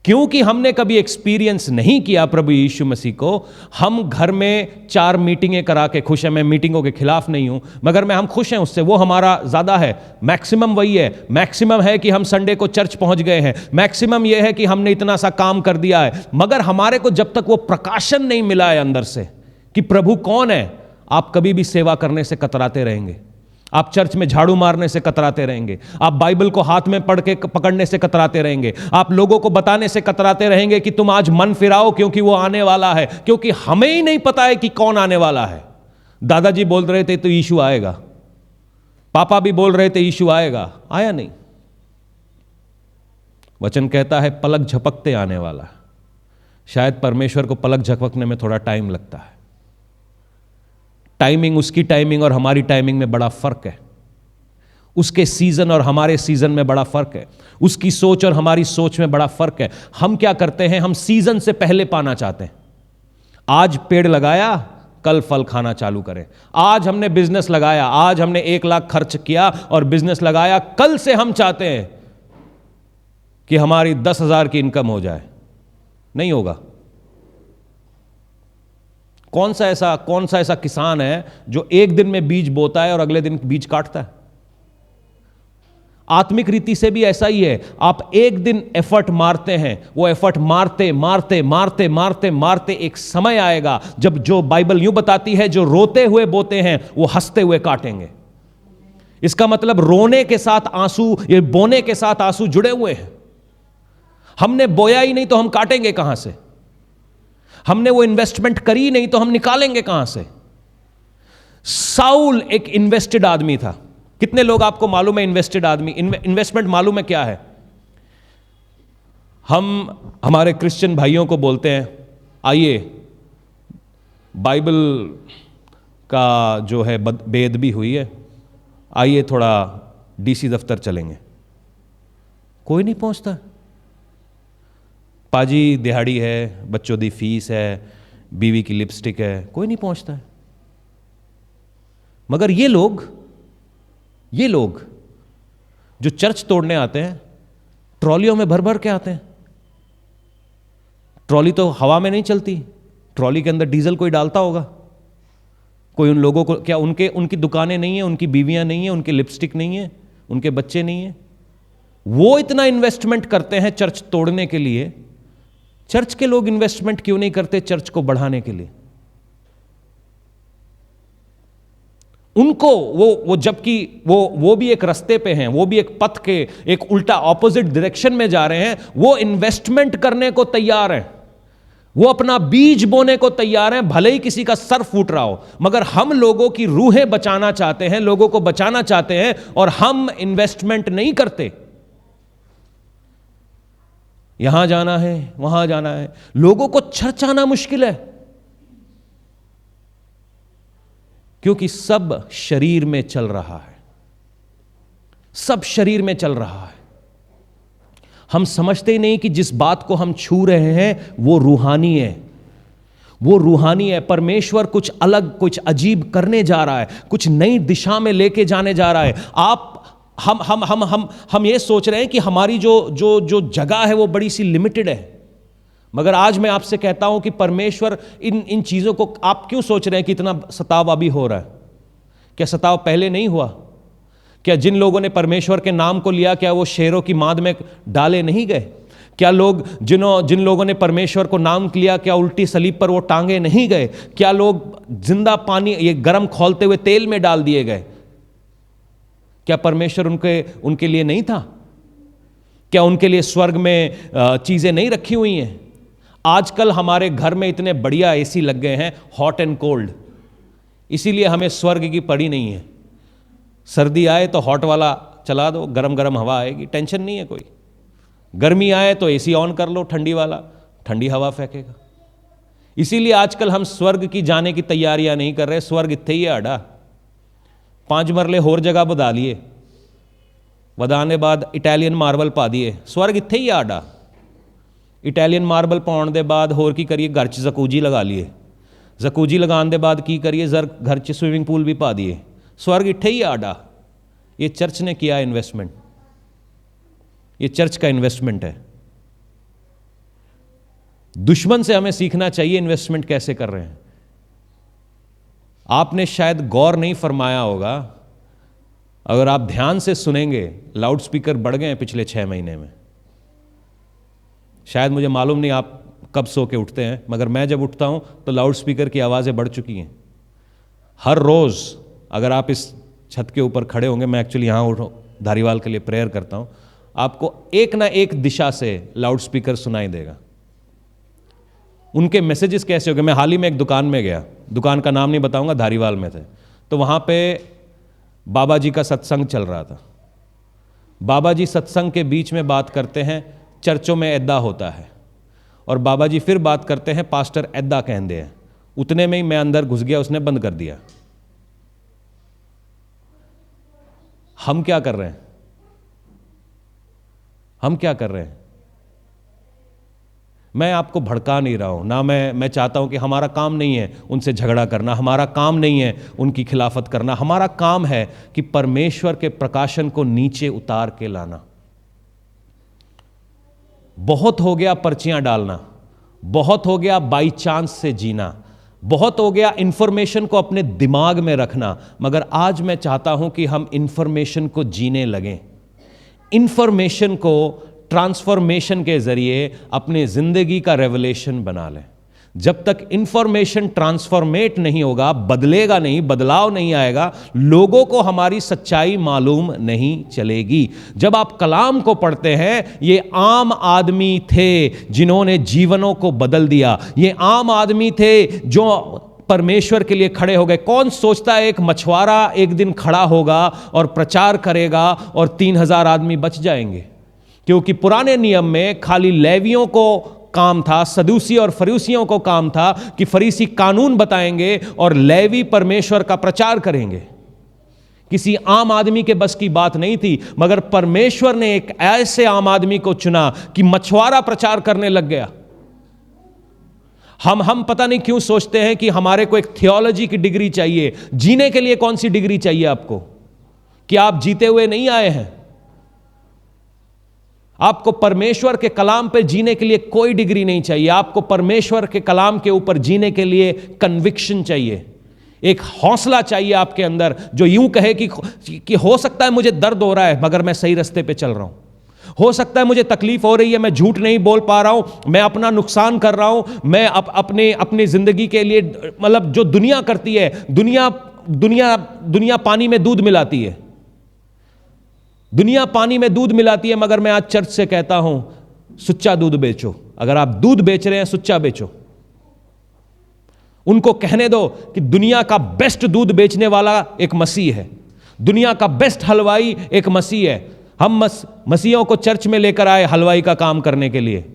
क्योंकि हमने कभी एक्सपीरियंस नहीं किया प्रभु यीशु मसीह को, हम घर में 4 मीटिंगें करा के खुश हैं। मैं मीटिंगों के खिलाफ नहीं हूं, मगर हम खुश हैं उससे, वो हमारा ज्यादा है। मैक्सिमम वही है। मैक्सिमम है कि हम संडे को चर्च पहुंच गए हैं, मैक्सिमम यह है कि हमने इतना सा काम कर दिया है। मगर हमारे को जब तक वो प्रकाशन नहीं मिला है अंदर से कि प्रभु कौन है, आप कभी भी सेवा करने से कतराते रहेंगे। आप चर्च में झाड़ू मारने से कतराते रहेंगे, आप बाइबल को हाथ में पढ़ के पकड़ने से कतराते रहेंगे, आप लोगों को बताने से कतराते रहेंगे कि तुम आज मन फिराओ क्योंकि वो आने वाला है, क्योंकि हमें ही नहीं पता है कि कौन आने वाला है। दादाजी बोल रहे थे तो यीशु आएगा, पापा भी बोल रहे थे यीशु आएगा, आया नहीं। वचन कहता है पलक झपकते आने वाला है। शायद परमेश्वर को पलक झपकने में थोड़ा टाइम लगता है। टाइमिंग, उसकी टाइमिंग और हमारी टाइमिंग में बड़ा फर्क है। उसके सीजन और हमारे सीजन में बड़ा फर्क है। उसकी सोच और हमारी सोच में बड़ा फर्क है। हम क्या करते हैं, हम सीजन से पहले पाना चाहते हैं। आज पेड़ लगाया, कल फल खाना चालू करें। आज हमने बिजनेस लगाया, आज हमने 1 लाख खर्च किया और बिजनेस लगाया, कल से हम चाहते हैं कि हमारी 10,000 की इनकम हो जाए। नहीं होगा। कौन सा ऐसा किसान है जो एक दिन में बीज बोता है और अगले दिन बीज काटता है? आत्मिक रीति से भी ऐसा ही है। आप एक दिन एफर्ट मारते हैं, वो एफर्ट मारते मारते मारते मारते मारते एक समय आएगा जब, जो बाइबल यूं बताती है, जो रोते हुए बोते हैं वो हंसते हुए काटेंगे। इसका मतलब रोने के साथ आंसू, ये बोने के साथ आंसू जुड़े हुए हैं। हमने बोया ही नहीं तो हम काटेंगे कहां से? हमने वो इन्वेस्टमेंट करी नहीं तो हम निकालेंगे कहां से? साउल एक इन्वेस्टेड आदमी था। कितने लोग आपको मालूम है इन्वेस्टेड आदमी, इन्वेस्टमेंट मालूम है क्या है? हम हमारे क्रिश्चियन भाइयों को बोलते हैं, आइए बाइबल का जो है बेअदबी हुई है, आइए थोड़ा डीसी दफ्तर चलेंगे। कोई नहीं पहुंचता। पाजी दिहाड़ी है, बच्चों दी फीस है, बीवी की लिपस्टिक है, कोई नहीं पहुंचता है। मगर ये लोग जो चर्च तोड़ने आते हैं, ट्रॉलियों में भर भर के आते हैं। ट्रॉली तो हवा में नहीं चलती, ट्रॉली के अंदर डीजल कोई डालता होगा। कोई उन लोगों को क्या, उनकी दुकानें नहीं है, उनकी बीवियां नहीं है, उनकी लिपस्टिक नहीं है, उनके बच्चे नहीं है। वो इतना इन्वेस्टमेंट करते हैं चर्च तोड़ने के लिए। चर्च के लोग इन्वेस्टमेंट क्यों नहीं करते चर्च को बढ़ाने के लिए? उनको वो जबकि वो भी एक रास्ते पे हैं, वो भी एक पथ के एक उल्टा ऑपोजिट डायरेक्शन में जा रहे हैं, वो इन्वेस्टमेंट करने को तैयार हैं, वो अपना बीज बोने को तैयार हैं, भले ही किसी का सर फूट रहा हो। मगर हम लोगों की रूहें बचाना चाहते हैं, लोगों को बचाना चाहते हैं, और हम इन्वेस्टमेंट नहीं करते। यहां जाना है, वहां जाना है। लोगों को चर्च आना मुश्किल है क्योंकि सब शरीर में चल रहा है, सब शरीर में चल रहा है। हम समझते ही नहीं कि जिस बात को हम छू रहे हैं वो रूहानी है, वो रूहानी है। परमेश्वर कुछ अलग, कुछ अजीब करने जा रहा है, कुछ नई दिशा में लेके जाने जा रहा है। हम ये सोच रहे हैं कि हमारी जो जगह है वो बड़ी सी लिमिटेड है। मगर आज मैं आपसे कहता हूं कि परमेश्वर इन चीजों को, आप क्यों सोच रहे हैं कि इतना सताव अभी हो रहा है? क्या सताव पहले नहीं हुआ? क्या जिन लोगों ने परमेश्वर के नाम को लिया, क्या वो शेरों की माद में डाले नहीं गए? क्या लोग जिन लोगों ने परमेश्वर को नाम लिया, क्या उल्टी सलीब पर वो टांगे नहीं गए? क्या लोग जिंदा पानी, ये गर्म खौलते हुए तेल में डाल दिए गए? क्या परमेश्वर उनके लिए नहीं था? क्या उनके लिए स्वर्ग में चीजें नहीं रखी हुई हैं? आजकल हमारे घर में इतने बढ़िया एसी लग गए हैं, हॉट एंड कोल्ड, इसीलिए हमें स्वर्ग की पड़ी नहीं है। सर्दी आए तो हॉट वाला चला दो, गरम गरम हवा आएगी, टेंशन नहीं है कोई। गर्मी आए तो एसी ऑन कर लो, ठंडी वाला, ठंडी हवा फेंकेगा। इसीलिए आजकल हम स्वर्ग की जाने की तैयारियां नहीं कर रहे। स्वर्ग इत्थे ही है आड़ा, 5 मरले होर जगह बधा लिए, ਵਧਾने बाद इटैलियन मार्बल पा दिए, स्वर्ग इत्थे ही आड़ा। इटैलियन मार्बल पाने के बाद होर की करिए, घर च जकूजी लगा लिए, जकूजी लगाने के बाद की करिए, घर च स्विमिंग पूल भी पा दिए, स्वर्ग इत्थे ही आड़ा। ये चर्च ने किया इन्वेस्टमेंट, ये चर्च का इन्वेस्टमेंट है। दुश्मन से हमें सीखना चाहिए इन्वेस्टमेंट कैसे कर रहे हैं। आपने शायद गौर नहीं फरमाया होगा, अगर आप ध्यान से सुनेंगे, लाउड स्पीकर बढ़ गए हैं पिछले 6 महीने में। शायद मुझे मालूम नहीं आप कब सो के उठते हैं, मगर मैं जब उठता हूं तो लाउड स्पीकर की आवाज़ें बढ़ चुकी हैं। हर रोज़ अगर आप इस छत के ऊपर खड़े होंगे, मैं एक्चुअली यहाँ धारीवाल के लिए प्रेयर करता हूँ, आपको एक ना एक दिशा से लाउड स्पीकर सुनाई देगा। उनके मैसेजेस कैसे हो गए। मैं हाल ही में एक दुकान में गया, दुकान का नाम नहीं बताऊंगा, धारीवाल में थे, तो वहाँ पे बाबा जी का सत्संग चल रहा था। बाबा जी सत्संग के बीच में बात करते हैं, चर्चों में ऐदा होता है, और बाबा जी फिर बात करते हैं, पास्टर ऐदा कहते हैं। उतने में ही मैं अंदर घुस गया, उसने बंद कर दिया। हम क्या कर रहे हैं? हम क्या कर रहे हैं? मैं आपको भड़का नहीं रहा हूं ना, मैं चाहता हूं कि हमारा काम नहीं है उनसे झगड़ा करना, हमारा काम नहीं है उनकी खिलाफत करना। हमारा काम है कि परमेश्वर के प्रकाशन को नीचे उतार के लाना। बहुत हो गया पर्चियां डालना, बहुत हो गया बाई चांस से जीना, बहुत हो गया इंफॉर्मेशन को अपने दिमाग में रखना, मगर आज मैं चाहता हूं कि हम इंफॉर्मेशन को जीने लगें। इंफॉर्मेशन को ट्रांसफॉर्मेशन के जरिए अपनी जिंदगी का रेवलेशन बना लें। जब तक इंफॉर्मेशन ट्रांसफॉर्मेट नहीं होगा, बदलेगा नहीं, बदलाव नहीं आएगा, लोगों को हमारी सच्चाई मालूम नहीं चलेगी। जब आप कलाम को पढ़ते हैं, ये आम आदमी थे जिन्होंने जीवनों को बदल दिया। ये आम आदमी थे जो परमेश्वर के लिए खड़े हो गए। कौन सोचता है एक मछुआरा एक दिन खड़ा होगा और प्रचार करेगा और 3000 आदमी बच जाएंगे? क्योंकि पुराने नियम में खाली लेवियों को काम था, सदूसी और फरीसियों को काम था कि फरीसी कानून बताएंगे और लेवी परमेश्वर का प्रचार करेंगे। किसी आम आदमी के बस की बात नहीं थी, मगर परमेश्वर ने एक ऐसे आम आदमी को चुना कि मछुआरा प्रचार करने लग गया। हम पता नहीं क्यों सोचते हैं कि हमारे को एक थियोलॉजी की डिग्री चाहिए। जीने के लिए कौन सी डिग्री चाहिए आपको? कि आप जीते हुए नहीं आए हैं। आपको परमेश्वर के कलाम पे जीने के लिए कोई डिग्री नहीं चाहिए। आपको परमेश्वर के कलाम के ऊपर जीने के लिए कन्विक्शन चाहिए, एक हौसला चाहिए आपके अंदर जो यूं कहे कि हो सकता है मुझे दर्द हो रहा है मगर मैं सही रास्ते पे चल रहा हूं, हो सकता है मुझे तकलीफ हो रही है, मैं झूठ नहीं बोल पा रहा हूं, मैं अपना नुकसान कर रहा हूं, मैं अपनी जिंदगी के लिए, मतलब जो दुनिया करती है, दुनिया पानी में दूध मिलाती है, दुनिया पानी में दूध मिलाती है, मगर मैं आज चर्च से कहता हूं सुच्चा दूध बेचो। अगर आप दूध बेच रहे हैं, सुच्चा बेचो। उनको कहने दो कि दुनिया का बेस्ट दूध बेचने वाला एक मसीह है, दुनिया का बेस्ट हलवाई एक मसीह है। हम मसीहों को चर्च में लेकर आए हलवाई का काम करने के लिए,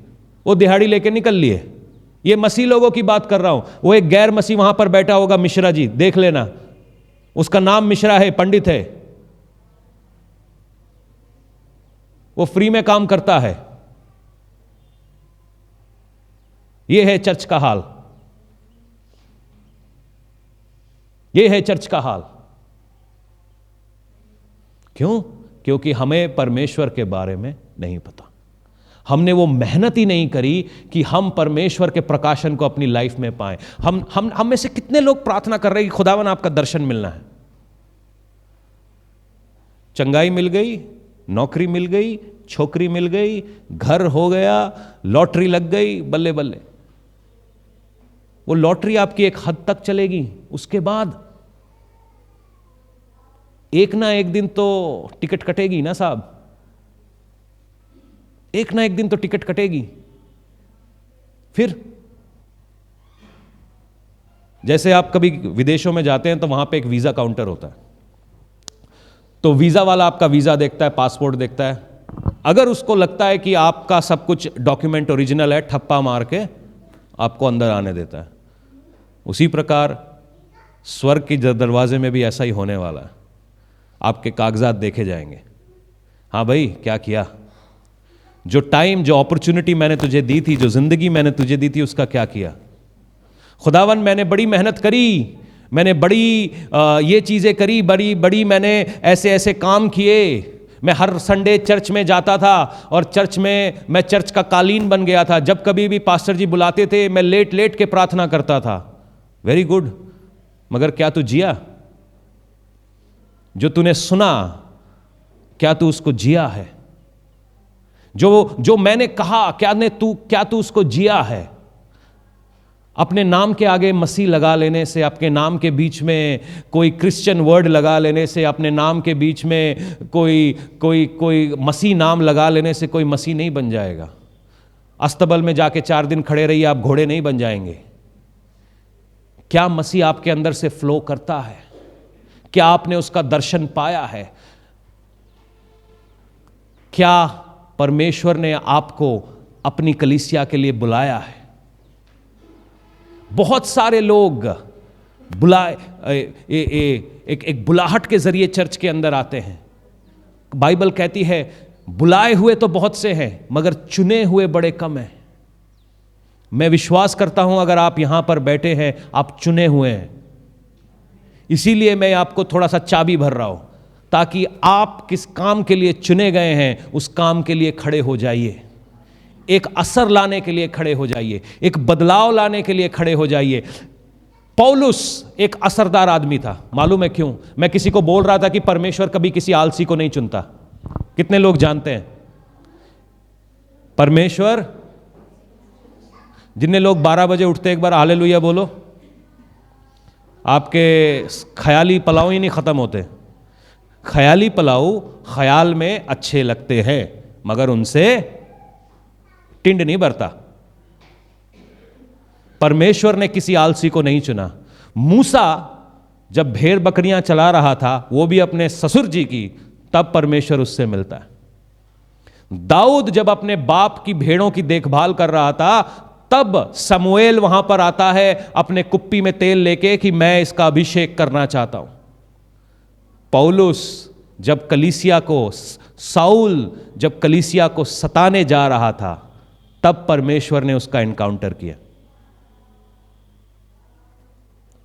वो दिहाड़ी लेके निकल लिए। ये मसीह लोगों की बात कर रहा हूं। वो एक गैर मसीह वहां पर बैठा होगा, मिश्रा जी, देख लेना, उसका नाम मिश्रा है, पंडित है, वो फ्री में काम करता है। यह है चर्च का हाल, यह है चर्च का हाल। क्यों? क्योंकि हमें परमेश्वर के बारे में नहीं पता। हमने वो मेहनत ही नहीं करी कि हम परमेश्वर के प्रकाशन को अपनी लाइफ में पाएं। हम में से कितने लोग प्रार्थना कर रहे हैं कि खुदावन आपका दर्शन मिलना है। चंगाई मिल गई, नौकरी मिल गई, छोकरी मिल गई, घर हो गया, लॉटरी लग गई, बल्ले बल्ले। वो लॉटरी आपकी एक हद तक चलेगी, उसके बाद एक ना एक दिन तो टिकट कटेगी ना साहब, एक ना एक दिन तो टिकट कटेगी। फिर जैसे आप कभी विदेशों में जाते हैं तो वहां पे एक वीजा काउंटर होता है, तो वीजा वाला आपका वीजा देखता है, पासपोर्ट देखता है। अगर उसको लगता है कि आपका सब कुछ डॉक्यूमेंट ओरिजिनल है, ठप्पा मार के आपको अंदर आने देता है। उसी प्रकार स्वर्ग के दरवाजे में भी ऐसा ही होने वाला है। आपके कागजात देखे जाएंगे। हाँ भाई, क्या किया, जो टाइम, जो अपॉर्चुनिटी मैंने तुझे दी थी, जो जिंदगी मैंने तुझे दी थी, उसका क्या किया? खुदावन मैंने बड़ी मेहनत करी, मैंने बड़ी ये चीजें करी, बड़ी बड़ी मैंने ऐसे ऐसे काम किए। मैं हर संडे चर्च में जाता था और चर्च में मैं चर्च का कालीन बन गया था। जब कभी भी पास्टर जी बुलाते थे मैं लेट लेट के प्रार्थना करता था। वेरी गुड, मगर क्या तू जिया? जो तूने सुना, क्या तू उसको जिया है? जो मैंने कहा, क्या तू उसको जिया है? अपने नाम के आगे मसीह लगा लेने से, अपने नाम के बीच में कोई क्रिश्चियन वर्ड लगा लेने से, अपने नाम के बीच में कोई कोई कोई मसीह नाम लगा लेने से कोई मसीह नहीं बन जाएगा। अस्तबल में जाके 4 दिन खड़े रहिए, आप घोड़े नहीं बन जाएंगे। क्या मसीह आपके अंदर से फ्लो करता है? क्या आपने उसका दर्शन पाया है? क्या परमेश्वर ने आपको अपनी कलीसिया के लिए बुलाया है? बहुत सारे लोग एक बुलाहट के जरिए चर्च के अंदर आते हैं। बाइबल कहती है बुलाए हुए तो बहुत से हैं मगर चुने हुए बड़े कम हैं। मैं विश्वास करता हूं अगर आप यहां पर बैठे हैं, आप चुने हुए हैं। इसीलिए मैं आपको थोड़ा सा चाबी भर रहा हूं ताकि आप किस काम के लिए चुने गए हैं उस काम के लिए खड़े हो जाइए। एक असर लाने के लिए खड़े हो जाइए, एक बदलाव लाने के लिए खड़े हो जाइए। पौलुस एक असरदार आदमी था। मालूम है क्यों? मैं किसी को बोल रहा था कि परमेश्वर कभी किसी आलसी को नहीं चुनता। कितने लोग जानते हैं? परमेश्वर, जितने लोग 12 बजे उठते, एक बार हालेलुया बोलो। आपके ख्याली पलाव ही नहीं खत्म होते। ख्याली पलाव ख्याल में अच्छे लगते हैं मगर उनसे टिंड नहीं भरता। परमेश्वर ने किसी आलसी को नहीं चुना। मूसा जब भेड़ बकरियां चला रहा था, वो भी अपने ससुर जी की, तब परमेश्वर उससे मिलता है। दाऊद जब अपने बाप की भेड़ों की देखभाल कर रहा था, तब समूएल वहां पर आता है अपने कुप्पी में तेल लेके कि मैं इसका अभिषेक करना चाहता हूं। पौलुस जब कलीसिया को, साउल जब कलीसिया को सताने जा रहा था, तब परमेश्वर ने उसका एनकाउंटर किया।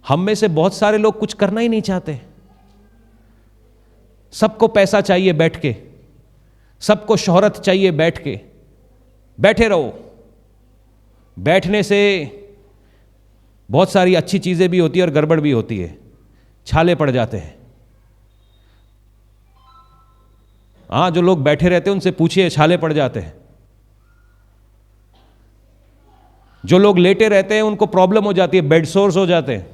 हम में से बहुत सारे लोग कुछ करना ही नहीं चाहते। सबको पैसा चाहिए बैठ के, सबको शोहरत चाहिए बैठ के। बैठे रहो। बैठने से बहुत सारी अच्छी चीजें भी होती है और गड़बड़ भी होती है। छाले पड़ जाते हैं। हाँ, जो लोग बैठे रहते हैं उनसे पूछिए, छाले पड़ जाते हैं। जो लोग लेटे रहते हैं उनको प्रॉब्लम हो जाती है, बेड सोर्स हो जाते हैं।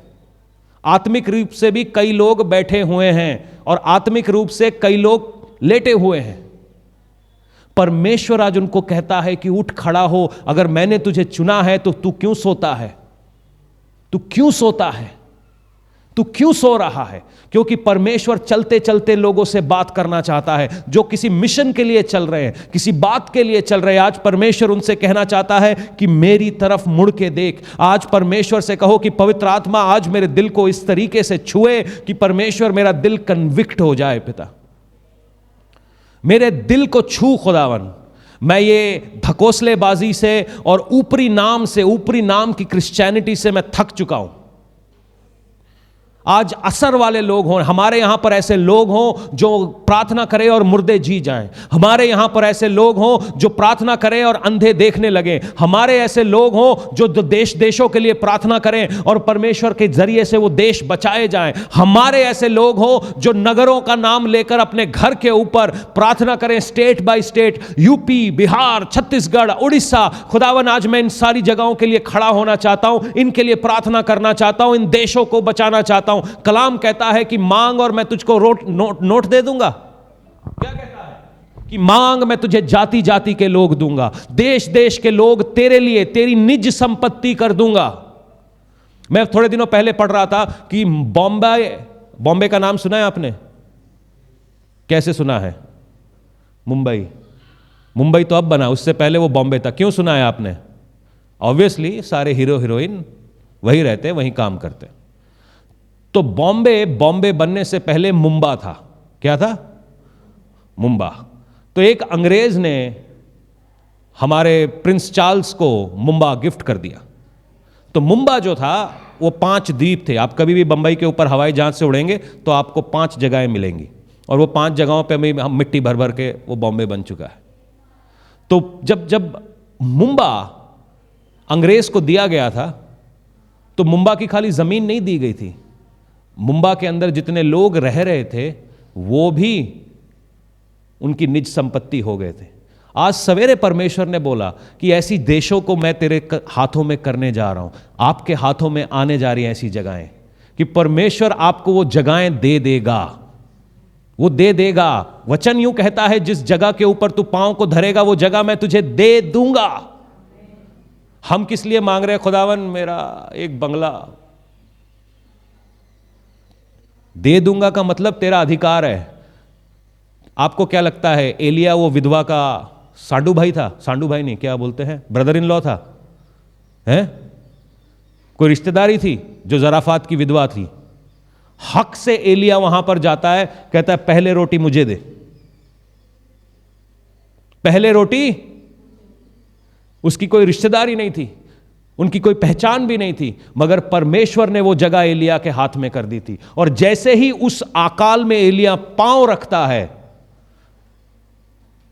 आत्मिक रूप से भी कई लोग बैठे हुए हैं और आत्मिक रूप से कई लोग लेटे हुए हैं। परमेश्वर आज उनको कहता है कि उठ खड़ा हो। अगर मैंने तुझे चुना है तो तू क्यों सोता है? तू क्यों सोता है? तू क्यों सो रहा है? क्योंकि परमेश्वर चलते चलते लोगों से बात करना चाहता है। जो किसी मिशन के लिए चल रहे हैं, किसी बात के लिए चल रहे हैं, आज परमेश्वर उनसे कहना चाहता है कि मेरी तरफ मुड़ के देख। आज परमेश्वर से कहो कि पवित्र आत्मा आज मेरे दिल को इस तरीके से छुए कि परमेश्वर मेरा दिल कन्विक्ट हो जाए। पिता, मेरे दिल को छू खुदावन। मैं ये धकोसलेबाजी से और ऊपरी नाम से, ऊपरी नाम की क्रिश्चियनिटी से मैं थक चुका हूं। आज असर वाले लोग हों। हमारे यहां पर ऐसे लोग हों जो प्रार्थना करें और मुर्दे जी जाएं। हमारे यहां पर ऐसे लोग हों जो प्रार्थना करें और अंधे देखने लगे। हमारे ऐसे लोग हों जो देशों के लिए प्रार्थना करें और परमेश्वर के जरिए से वो देश बचाए जाएं। हमारे ऐसे लोग हों जो नगरों का नाम लेकर अपने घर के ऊपर प्रार्थना करें, state by state, UP, Bihar, Chhattisgarh, Orissa. खुदावन, आज मैं इन सारी जगहों के लिए खड़ा होना चाहता हूं, इनके लिए प्रार्थना करना चाहता हूं, इन देशों को बचाना चाहता हूं। कलाम कहता है कि मांग और मैं तुझको नोट दे दूंगा। क्या कहता है? कि मांग, मैं तुझे जाति जाति के लोग दूंगा, देश देश के लोग तेरे लिए, तेरी निज संपत्ति कर दूंगा। मैं थोड़े दिनों पहले पढ़ रहा था कि बॉम्बे का नाम सुना है आपने? कैसे सुना है? मुंबई तो अब बना, उससे पहले वो बॉम्बे था। क्यों सुना है आपने? ऑब्वियसली सारे हीरो हीरोइन वही रहते, वहीं काम करते। तो बॉम्बे बनने से पहले मुंबा था। क्या था? मुंबा। तो एक अंग्रेज ने हमारे प्रिंस चार्ल्स को मुंबा गिफ्ट कर दिया। तो मुंबा जो था वो 5 द्वीप थे। आप कभी भी बंबई के ऊपर हवाई जहाज से उड़ेंगे तो आपको 5 जगहें मिलेंगी, और वो 5 जगहों पे हम मिट्टी भर भर के वो बॉम्बे बन चुका है। तो जब मुंबा अंग्रेज को दिया गया था तो मुंबा की खाली जमीन नहीं दी गई थी। मुंबा के अंदर जितने लोग रह रहे थे वो भी उनकी निज संपत्ति हो गए थे। आज सवेरे परमेश्वर ने बोला कि ऐसी देशों को मैं तेरे हाथों में करने जा रहा हूं, आपके हाथों में आने जा रही हैं ऐसी जगहें, कि परमेश्वर आपको वो जगहें दे देगा, वो दे देगा। वचन यूं कहता है, जिस जगह के ऊपर तू पांव को धरेगा वो जगह मैं तुझे दे दूंगा। हम किस लिए मांग रहे हैं? खुदावन मेरा एक बंगला दे दूंगा का मतलब तेरा अधिकार है। आपको क्या लगता है एलिया वो विधवा का सांडू भाई था? सांडू भाई नहीं, क्या बोलते हैं, ब्रदर इन लॉ था, हैं? कोई रिश्तेदारी थी जो जराफात की विधवा थी। हक से एलिया वहां पर जाता है, कहता है पहले रोटी मुझे दे, पहले रोटी। उसकी कोई रिश्तेदारी नहीं थी, उनकी कोई पहचान भी नहीं थी, मगर परमेश्वर ने वो जगह एलिया के हाथ में कर दी थी। और जैसे ही उस आकाल में एलिया पांव रखता है,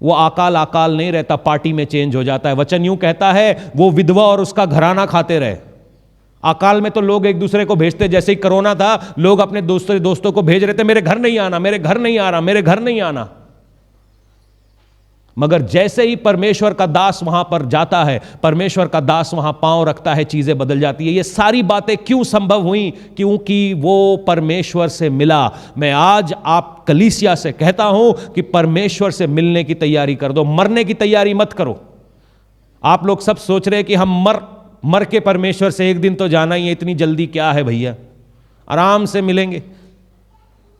वो आकाल आकाल नहीं रहता, पार्टी में चेंज हो जाता है। वचन यूं कहता है, वो विधवा और उसका घराना खाते रहे। अकाल में तो लोग एक दूसरे को भेजते, जैसे ही कोरोना था लोग अपने दोस्तों को भेज रहे थे, मेरे घर नहीं आना, मेरे घर नहीं आ रहा, मेरे घर नहीं आना। मगर जैसे ही परमेश्वर का दास वहां पर जाता है, परमेश्वर का दास वहां पांव रखता है, चीजें बदल जाती है। ये सारी बातें क्यों संभव हुई? क्योंकि वो परमेश्वर से मिला। मैं आज आप कलीसिया से कहता हूं कि परमेश्वर से मिलने की तैयारी कर दो, मरने की तैयारी मत करो। आप लोग सब सोच रहे हैं कि हम मर के परमेश्वर से एक दिन तो जाना ही है, इतनी जल्दी क्या है भैया, आराम से मिलेंगे।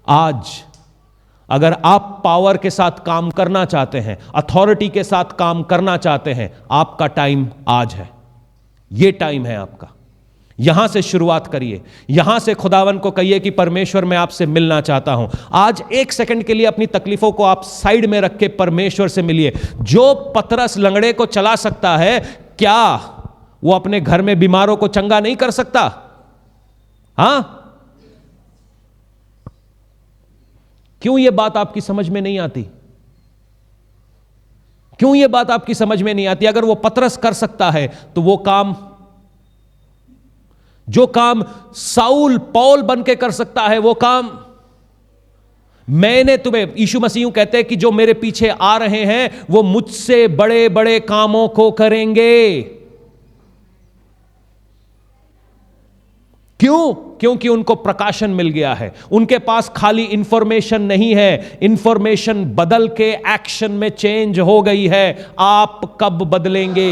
आज अगर आप पावर के साथ काम करना चाहते हैं, अथॉरिटी के साथ काम करना चाहते हैं, आपका टाइम आज है, ये टाइम है आपका। यहां से शुरुआत करिए, यहां से खुदावन को कहिए कि परमेश्वर मैं आपसे मिलना चाहता हूं। आज एक सेकंड के लिए अपनी तकलीफों को आप साइड में रख के परमेश्वर से मिलिए। जो पतरस लंगड़े को चला सकता है, क्या वो अपने घर में बीमारों को चंगा नहीं कर सकता? हां? क्यों ये बात आपकी समझ में नहीं आती? क्यों ये बात आपकी समझ में नहीं आती? अगर वो पतरस कर सकता है तो वो काम, जो काम साउल पौल बन के कर सकता है, वो काम मैंने तुम्हें, यीशु मसीह कहते हैं कि जो मेरे पीछे आ रहे हैं वो मुझसे बड़े बड़े कामों को करेंगे। क्यों? क्योंकि उनको प्रकाशन मिल गया है। उनके पास खाली इंफॉर्मेशन नहीं है, इंफॉर्मेशन बदल के एक्शन में चेंज हो गई है। आप कब बदलेंगे?